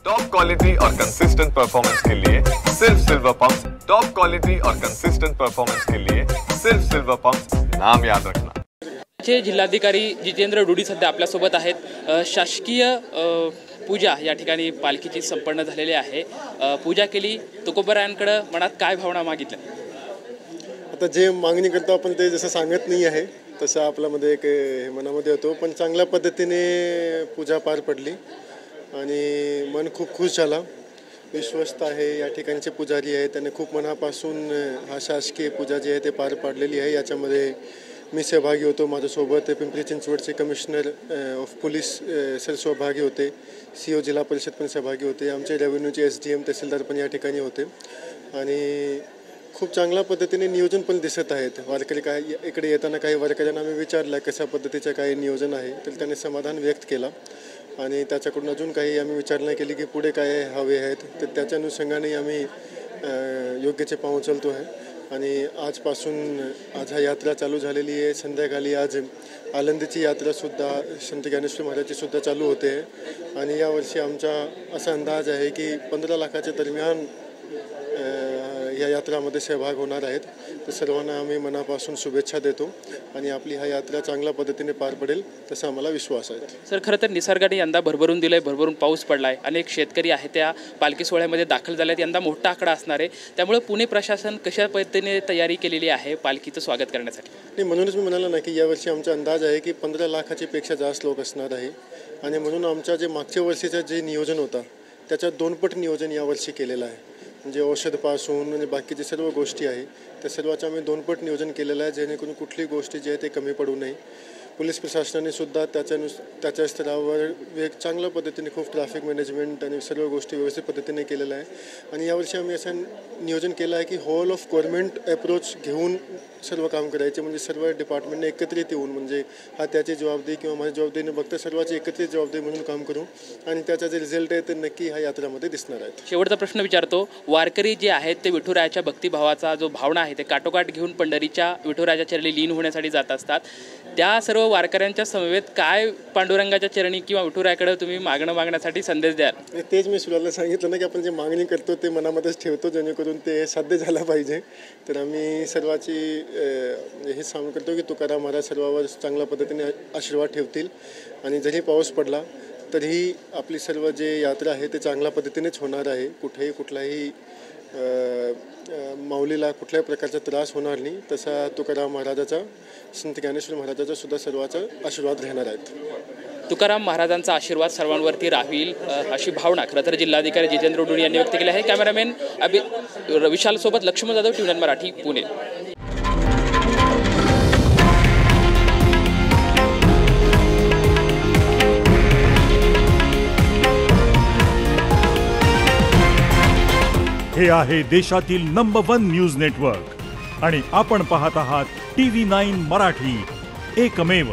Top quality और consistent performance के लिए सिर्फ सिल्वर पंप्स। टॉप क्वालिटी और कंसिस्टेंट परफॉर्मेंस के लिए सिर्फ सिल्वर पंप्स, नाम याद रखना। जिल्हाधिकारी जितेंद्र डुडी सध्या आपल्यासोबत आहेत। शासकीय पूजा या ठिकाणी पालखीची संपन्न झालेली आहे। पूजा केली, तुकोबरायांकडे मनात काय भावना मागितल्या? आता जे मागणी करतो आपण ते जसं सांगत नाही आहे तसं आपल्यामध्ये एक मनामध्ये होतो, पण चांगल्या पद्धतीने पूजा पार पडली आणि मन खूप खुश झाला। विश्वस्त आहे, या ठिकाणचे पुजारी आहे, त्यांनी खूप मनापासून हा शासकीय पूजा जी आहे ते पार पाडलेली आहे। याच्यामध्ये मी सहभागी होतो, माझ्यासोबत पिंपरी चिंचवडचे कमिशनर ऑफ पोलीस सर सहभागी होते, CO जिल्हा परिषद पण सहभागी होते, आमचे रेव्हेन्यूचे SDM तहसीलदार पण या ठिकाणी होते आणि खूप चांगल्या पद्धतीने नियोजन पण दिसत आहेत। वारकरी काय इकडे येताना काही वारकऱ्यांना आम्ही विचारलं कशा पद्धतीचं काही नियोजन आहे, तर त्यांनी समाधान व्यक्त केलं आणि त्याच्याकडून अजून काही आम्ही विचारणा केली की पुढे काय हवे आहेत, तर त्याच्या अनुषंगाने आम्ही योग्यचे पाऊल उचलतो आहे आणि आजपासून आज हा यात्रा चालू झालेली आहे। संध्याकाळी आज आळंदीची यात्रासुद्धा संत ज्ञानेश्वर महाराजचीसुद्धा चालू होते आणि यावर्षी आमचा असा अंदाज आहे की 15 लाखाच्या दरम्यान या यात्रामध्ये सहभाग होणार आहेत। तर सर्वांना आम्ही मनापासून शुभेच्छा देतो आणि आपली हा यात्रा चांगल्या पद्धतीने पार पडेल तसा आम्हाला विश्वास आहे। सर, खरं तर निसर्गाने यंदा भरभरून दिलंय, भरभरून पाऊस पडलाय, अनेक शेतकरी आहेत त्या पालखी सोहळ्यामध्ये दाखल झाल्यात, यंदा मोठा आकडा असणार आहे, त्यामुळे पुणे प्रशासन कशा पद्धतीने तयारी केलेली आहे पालखीचं स्वागत करण्यासाठी? नाही, म्हणूनच मी म्हणालो ना की यावर्षी आमचा अंदाज आहे की 15 लाखाच्या पेक्षा जास्त लोक असणार आहे आणि म्हणून आमच्या जे मागच्या वर्षीचं जे नियोजन होता त्याच्या 2 पट नियोजन यावर्षी केलेलं आहे। म्हणजे औषधपासून म्हणजे बाकीचे सर्व गोष्टी आहे त्या सर्वाचं आम्ही 2 पट नियोजन केलेलं आहे, जेणेकरून कुठलीही गोष्टी जी आहे ते कमी पडू नये। पोलीस प्रशासनाने सुद्धा त्याच्या स्तरावर एक चांगल्या पद्धतीने खूप ट्रॅफिक मॅनेजमेंट आणि सर्व गोष्टी व्यवस्थित पद्धतीने केलेलं आहे आणि यावर्षी आम्ही असं नियोजन केलं आहे की होल ऑफ गव्हर्नमेंट अप्रोच घेऊन सर्व काम करायचे, म्हणजे सर्व डिपार्टमेंटने एकत्रित येऊन म्हणजे हा त्याची जबाबदारी किंवा माझी जबाबदारी न बघता सर्वांची एकत्रित जबाबदारी म्हणून काम करू आणि त्याचा जे रिझल्ट आहे ते नक्की ह्या यात्रामध्ये दिसणार आहे। शेवटचा प्रश्न विचारतो, वारकरी जे आहेत ते विठुरायाच्या भक्तिभावाचा जो भावना आहे ते काटोकाट घेऊन पंढरीच्या विठुरायाच्या चरणी लीन होण्यासाठी जात असतात, त्या सर्व वारकऱ्यांच्या समवेत काय पांडुरंगाच्या चरणी किंवा विठुरायाकडे तुम्ही मागण्यासाठी संदेश द्याल? तेच मी सुरुवातीला सांगितलं ना की आपण जे मागणी करतो ते मनामध्येच ठेवतो जेणेकरून ते साध्य झालं पाहिजे। तर आम्ही सर्वांची हे सांगू करतो की तुकाराम महाराज सर्वांवर चांगल्या पद्धतीने आशीर्वाद ठेवतील आणि जरी पाऊस पडला तरीही आपली सर्व जे यात्रा आहे ते चांगल्या पद्धतीनेच होणार आहे। कुठेही कुठलाही माऊलीला कुठल्याही प्रकारचा त्रास होणार नाही, तसा तुकाराम महाराजाचा संत ज्ञानेश्वर महाराजाचा सुद्धा सर्वांचा आशीर्वाद राहणार आहेत। तुकाराम महाराजांचा आशीर्वाद सर्वांवरती राहील अशी भावना खरं तर जिल्हाधिकारी जितेंद्र डुडी यांनी व्यक्त केली आहे। कॅमेरामॅन विशाल सोबत लक्ष्मण जाधव, TV9 मराठी, पुणे। हे आहे देशातील नंबर 1 न्यूज नेटवर्क आणि आपण पाहत आहात TV9 मराठी, एकमेव।